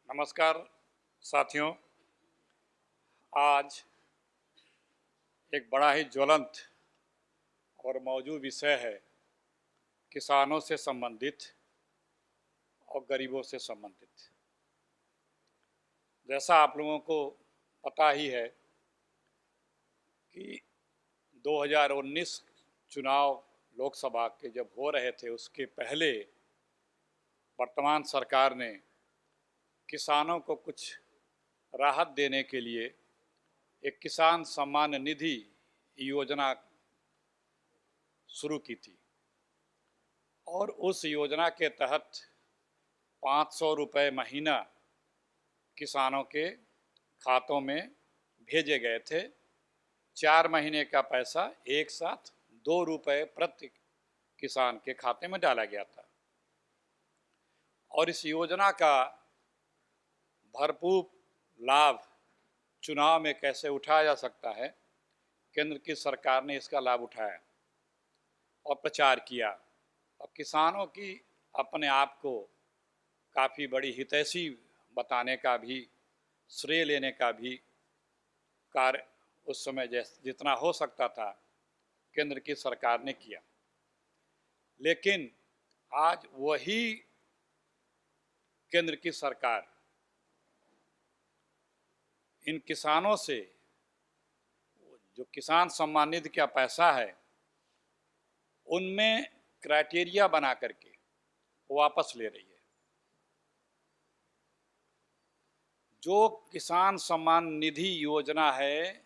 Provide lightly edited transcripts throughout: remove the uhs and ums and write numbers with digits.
नमस्कार साथियों। आज एक बड़ा ही ज्वलंत और मौजूद विषय है किसानों से संबंधित और गरीबों से संबंधित। जैसा आप लोगों को पता ही है कि 2019 चुनाव लोकसभा के जब हो रहे थे उसके पहले वर्तमान सरकार ने किसानों को कुछ राहत देने के लिए एक किसान सम्मान निधि योजना शुरू की थी और उस योजना के तहत 500 रुपये महीना किसानों के खातों में भेजे गए थे। 4 महीने का पैसा एक साथ 2 रुपये प्रति किसान के खाते में डाला गया था और इस योजना का भरपूर लाभ चुनाव में कैसे उठाया जा सकता है, केंद्र की सरकार ने इसका लाभ उठाया और प्रचार किया और किसानों की अपने आप को काफ़ी बड़ी हितैषी बताने का भी, श्रेय लेने का भी कार्य उस समय जितना हो सकता था केंद्र की सरकार ने किया। लेकिन आज वही केंद्र की सरकार इन किसानों से जो किसान सम्मान निधि का पैसा है उनमें क्राइटेरिया बना करके वापस ले रही है। जो किसान सम्मान निधि योजना है,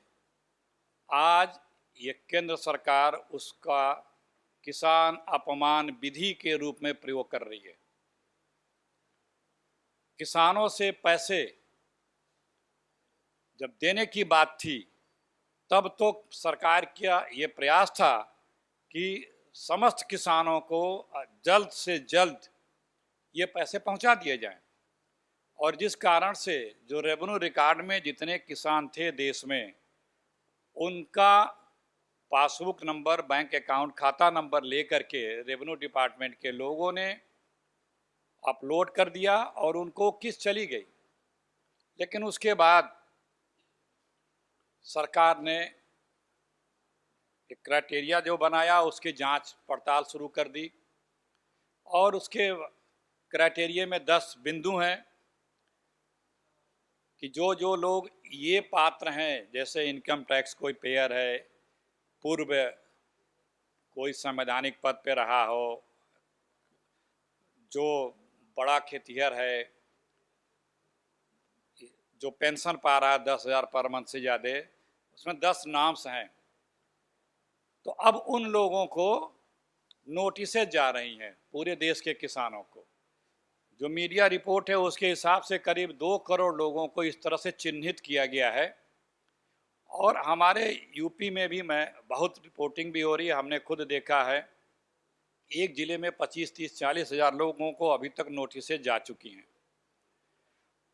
आज ये केंद्र सरकार उसका किसान अपमान विधि के रूप में प्रयोग कर रही है। किसानों से पैसे जब देने की बात थी तब तो सरकार का ये प्रयास था कि समस्त किसानों को जल्द से जल्द ये पैसे पहुंचा दिए जाएं और जिस कारण से जो रेवेन्यू रिकॉर्ड में जितने किसान थे देश में उनका पासबुक नंबर, बैंक अकाउंट खाता नंबर लेकर के रेवेन्यू डिपार्टमेंट के लोगों ने अपलोड कर दिया और उनको किस्त चली गई। लेकिन उसके बाद सरकार ने एक क्राइटेरिया जो बनाया उसकी जांच पड़ताल शुरू कर दी और उसके क्राइटेरिया में 10 बिंदु हैं कि जो लोग ये पात्र हैं, जैसे इनकम टैक्स कोई पेयर है, पूर्व कोई संवैधानिक पद पे रहा हो, जो बड़ा खेतिहर है, जो पेंशन पा रहा है 10,000 पर मंथ से ज़्यादा, उसमें 10 नाम्स हैं। तो अब उन लोगों को नोटिसेज जा रही हैं पूरे देश के किसानों को। जो मीडिया रिपोर्ट है उसके हिसाब से करीब 2 करोड़ लोगों को इस तरह से चिन्हित किया गया है और हमारे यूपी में भी मैं बहुत रिपोर्टिंग भी हो रही है, हमने खुद देखा है। एक ज़िले में 25, 30, 40 हज़ार लोगों को अभी तक नोटिसेज जा चुकी हैं।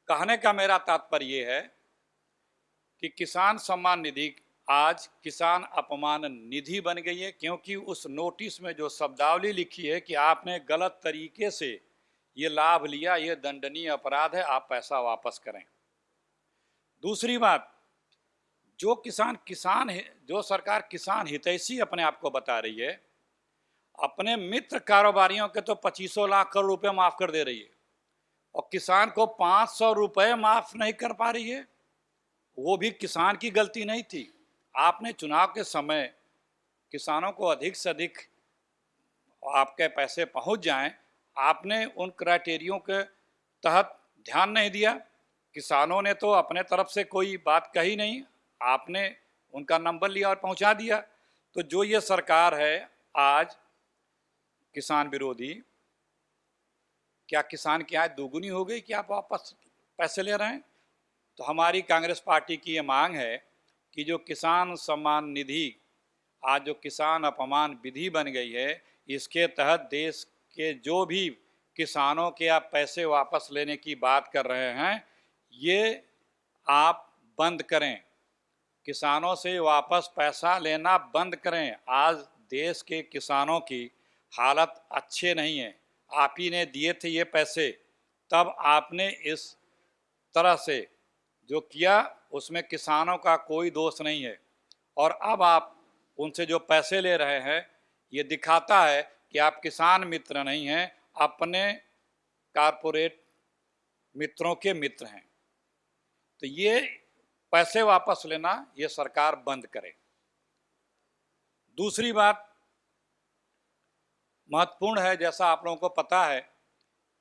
कहने का मेरा तात्पर्य ये है कि किसान सम्मान निधि आज किसान अपमान निधि बन गई है, क्योंकि उस नोटिस में जो शब्दावली लिखी है कि आपने गलत तरीके से ये लाभ लिया, ये दंडनीय अपराध है, आप पैसा वापस करें। दूसरी बात, जो किसान है, जो सरकार किसान हितैषी अपने आप को बता रही है, अपने मित्र कारोबारियों के तो 25 लाख करोड़ रुपए माफ कर दे रही है और किसान को 500 रुपये माफ नहीं कर पा रही है। वो भी किसान की गलती नहीं थी। आपने चुनाव के समय किसानों को अधिक से अधिक आपके पैसे पहुंच जाएं, आपने उन क्राइटेरियों के तहत ध्यान नहीं दिया। किसानों ने तो अपने तरफ से कोई बात कही नहीं, आपने उनका नंबर लिया और पहुंचा दिया। तो जो ये सरकार है आज किसान विरोधी, क्या किसान की आय दोगुनी हो गई कि आप वापस पैसे ले रहे हैं? तो हमारी कांग्रेस पार्टी की ये मांग है कि जो किसान सम्मान निधि आज जो किसान अपमान विधि बन गई है, इसके तहत देश के जो भी किसानों के आप पैसे वापस लेने की बात कर रहे हैं, ये आप बंद करें। किसानों से वापस पैसा लेना बंद करें। आज देश के किसानों की हालत अच्छे नहीं है। आप ही ने दिए थे ये पैसे, तब आपने इस तरह से जो किया उसमें किसानों का कोई दोष नहीं है। और अब आप उनसे जो पैसे ले रहे हैं ये दिखाता है कि आप किसान मित्र नहीं हैं, अपने कारपोरेट मित्रों के मित्र हैं। तो ये पैसे वापस लेना ये सरकार बंद करे। दूसरी बात महत्वपूर्ण है, जैसा आप लोगों को पता है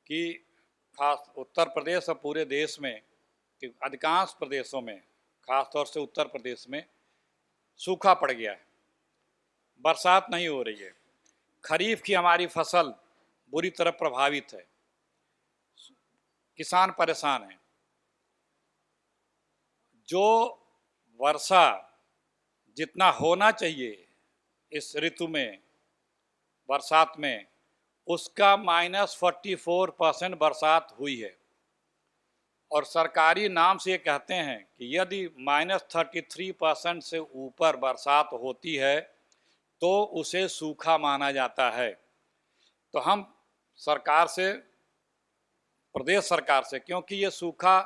कि खास उत्तर प्रदेश और पूरे देश में कि अधिकांश प्रदेशों में, खासतौर से उत्तर प्रदेश में सूखा पड़ गया है, बरसात नहीं हो रही है, खरीफ की हमारी फसल बुरी तरह प्रभावित है, किसान परेशान हैं। जो वर्षा जितना होना चाहिए इस ऋतु में, बरसात में, उसका -44% बरसात हुई है। और सरकारी नाम से ये कहते हैं कि यदि -33% से ऊपर बरसात होती है तो उसे सूखा माना जाता है। तो हम सरकार से, प्रदेश सरकार से, क्योंकि ये सूखा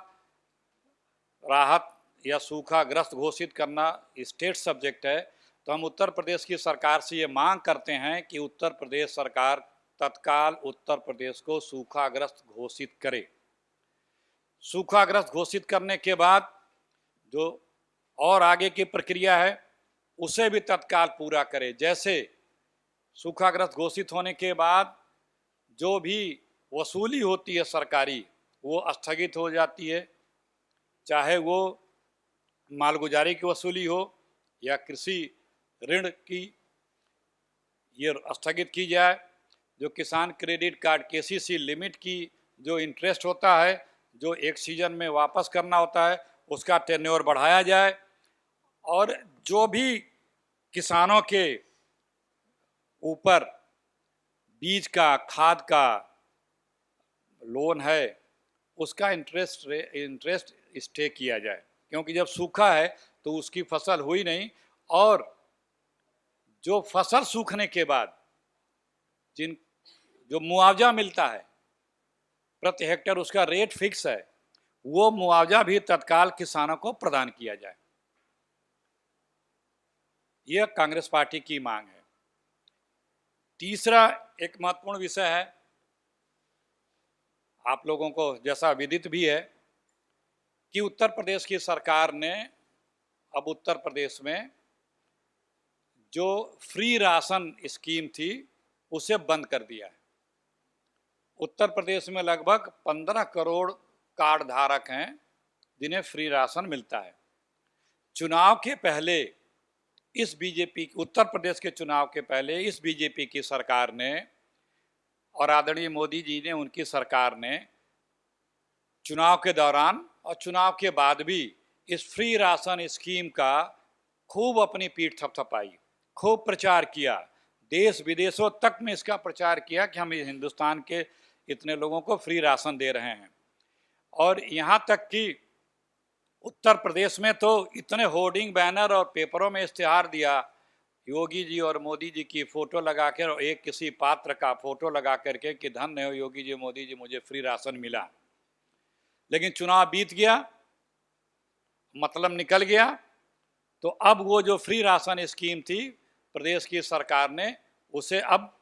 राहत या सूखाग्रस्त घोषित करना स्टेट सब्जेक्ट है, तो हम उत्तर प्रदेश की सरकार से ये मांग करते हैं कि उत्तर प्रदेश सरकार तत्काल उत्तर प्रदेश को सूखाग्रस्त घोषित करे। सूखाग्रस्त घोषित करने के बाद जो और आगे की प्रक्रिया है उसे भी तत्काल पूरा करे। जैसे सूखाग्रस्त घोषित होने के बाद जो भी वसूली होती है सरकारी, वो स्थगित हो जाती है, चाहे वो मालगुजारी की वसूली हो या कृषि ऋण की, ये स्थगित की जाए। जो किसान क्रेडिट कार्ड केसीसी लिमिट की जो इंटरेस्ट होता है, जो एक सीजन में वापस करना होता है, उसका टेन्योर बढ़ाया जाए। और जो भी किसानों के ऊपर बीज का, खाद का लोन है, उसका इंटरेस्ट स्टे किया जाए, क्योंकि जब सूखा है तो उसकी फसल हुई नहीं। और जो फसल सूखने के बाद जो मुआवजा मिलता है प्रति हेक्टेयर, उसका रेट फिक्स है, वो मुआवजा भी तत्काल किसानों को प्रदान किया जाए। यह कांग्रेस पार्टी की मांग है। तीसरा एक महत्वपूर्ण विषय है, आप लोगों को जैसा विदित भी है कि उत्तर प्रदेश की सरकार ने अब उत्तर प्रदेश में जो फ्री राशन स्कीम थी उसे बंद कर दिया है। उत्तर प्रदेश में लगभग 15 करोड़ कार्ड धारक हैं जिन्हें फ्री राशन मिलता है। चुनाव के पहले इस बीजेपी, उत्तर प्रदेश के चुनाव के पहले इस बीजेपी की सरकार ने और आदरणीय मोदी जी ने, उनकी सरकार ने चुनाव के दौरान और चुनाव के बाद भी इस फ्री राशन स्कीम का खूब अपनी पीठ थपथपाई, खूब प्रचार किया, देश विदेशों तक में इसका प्रचार किया कि हम हिंदुस्तान के इतने लोगों को फ्री राशन दे रहे हैं। और यहाँ तक कि उत्तर प्रदेश में तो इतने होर्डिंग, बैनर और पेपरों में इश्तिहार दिया, योगी जी और मोदी जी की फ़ोटो लगा कर, और एक किसी पात्र का फ़ोटो लगा करके कि धन्य हो योगी जी, मोदी जी, मुझे फ्री राशन मिला। लेकिन चुनाव बीत गया, मतलब निकल गया, तो अब वो जो फ्री राशन स्कीम थी प्रदेश की सरकार ने उसे अब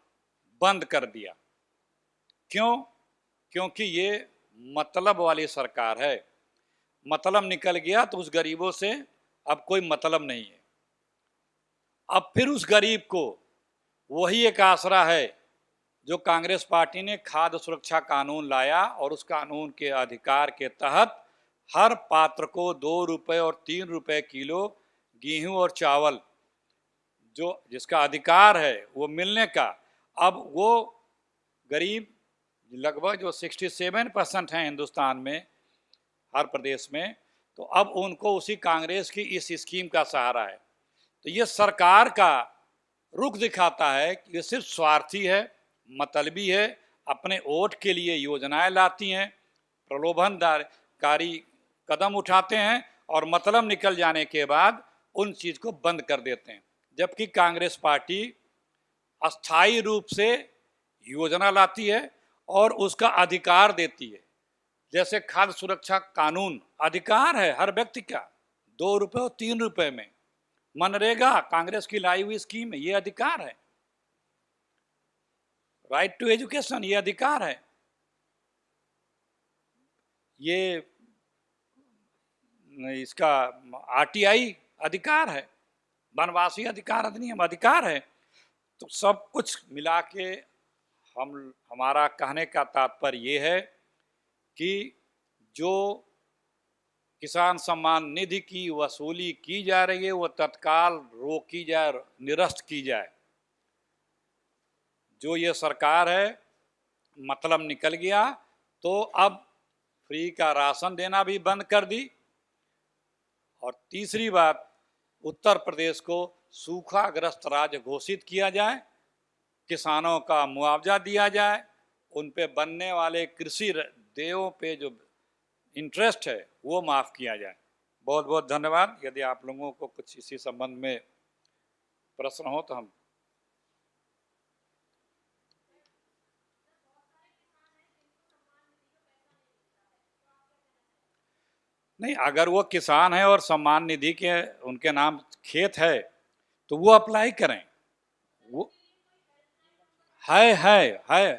बंद कर दिया। क्यों? क्योंकि ये मतलब वाली सरकार है। मतलब निकल गया तो उस गरीबों से अब कोई मतलब नहीं है। अब फिर उस गरीब को वही एक आसरा है जो कांग्रेस पार्टी ने खाद्य सुरक्षा कानून लाया, और उस कानून के अधिकार के तहत हर पात्र को 2 रुपये और 3 रुपये किलो गेहूं और चावल जो जिसका अधिकार है वो मिलने का, अब वो गरीब लगभग जो 67% हैं हिंदुस्तान में, हर प्रदेश में, तो अब उनको उसी कांग्रेस की इस स्कीम का सहारा है। तो ये सरकार का रुख दिखाता है कि ये सिर्फ स्वार्थी है, मतलबी है, अपने वोट के लिए योजनाएं लाती हैं, प्रलोभनकारी कदम उठाते हैं और मतलब निकल जाने के बाद उन चीज़ को बंद कर देते हैं। जबकि कांग्रेस पार्टी अस्थायी रूप से योजना लाती है और उसका अधिकार देती है, जैसे खाद्य सुरक्षा कानून अधिकार है हर व्यक्ति का, 2 रुपए और 3 रुपए में। मनरेगा कांग्रेस की लाई हुई स्कीम है, ये अधिकार है। राइट टू एजुकेशन, ये अधिकार है। ये इसका आरटीआई अधिकार है, वनवासी अधिकार अधिनियम अधिकार है। तो सब कुछ मिला के हमारा कहने का तात्पर्य ये है कि जो किसान सम्मान निधि की वसूली की जा रही है वो तत्काल रोकी जाए, निरस्त की जाए। जो ये सरकार है मतलब निकल गया, तो अब फ्री का राशन देना भी बंद कर दी। और तीसरी बात, उत्तर प्रदेश को सूखाग्रस्त राज्य घोषित किया जाए, किसानों का मुआवजा दिया जाए, उन पे बनने वाले कृषि देयों पे जो इंटरेस्ट है वो माफ़ किया जाए। बहुत बहुत धन्यवाद। यदि आप लोगों को कुछ इसी संबंध में प्रश्न हो तो हम नहीं, अगर वो किसान है और सम्मान निधि के उनके नाम खेत है तो वो अप्लाई करें। वो है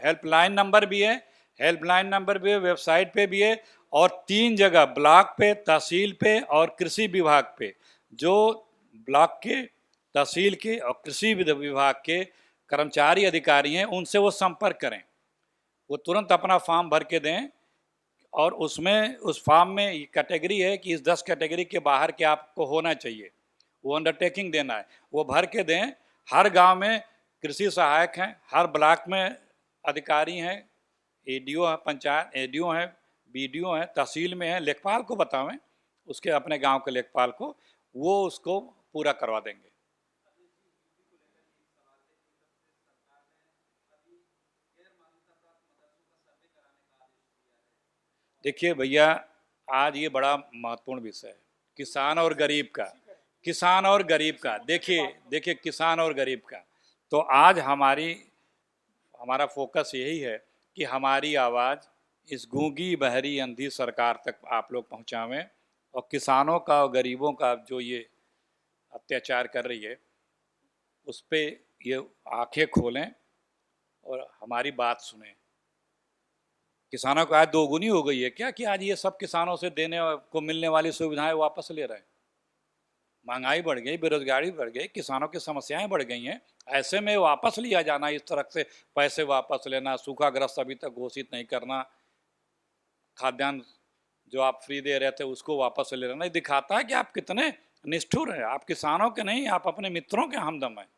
हेल्पलाइन नंबर भी है, हेल्पलाइन नंबर भी है, वेबसाइट पे भी है, और 3 जगह ब्लॉक पे, तहसील पे और कृषि विभाग पे, जो ब्लॉक के, तहसील के और कृषि विभाग के कर्मचारी अधिकारी हैं उनसे वो संपर्क करें। वो तुरंत अपना फॉर्म भर के दें, और उसमें उस फॉर्म में कैटेगरी है कि इस 10 कैटेगरी के बाहर के आपको होना चाहिए, वो अंडरटेकिंग देना है, वो भर के दें। हर गांव में कृषि सहायक हैं, हर ब्लॉक में अधिकारी हैं, एडीओ हैं, पंचायत एडीओ हैं, बीडीओ हैं, तहसील में हैं, लेखपाल को बतावें, उसके अपने गांव के लेखपाल को, वो उसको पूरा करवा देंगे। देखिए भैया, आज ये बड़ा महत्वपूर्ण विषय है, किसान और गरीब का, किसान और गरीब का। देखिए किसान और गरीब का, तो आज हमारा फोकस यही है कि हमारी आवाज़ इस गूंगी बहरी अंधी सरकार तक आप लोग पहुंचावें, और किसानों का और गरीबों का जो ये अत्याचार कर रही है उस पर ये आंखें खोलें और हमारी बात सुनें। किसानों को आज दोगुनी हो गई है क्या कि आज ये सब किसानों से देने को मिलने वाली सुविधाएं वापस ले रहे हैं। महंगाई बढ़ गई, बेरोजगारी बढ़ गई, किसानों की समस्याएं बढ़ गई हैं। ऐसे में वापस लिया जाना, इस तरह से पैसे वापस लेना, सूखाग्रस्त अभी तक घोषित नहीं करना, खाद्यान्न जो आप फ्री दे रहे थे उसको वापस ले लेना, दिखाता है कि आप कितने निष्ठुर हैं। आप किसानों के नहीं, आप अपने मित्रों के हमदम हैं।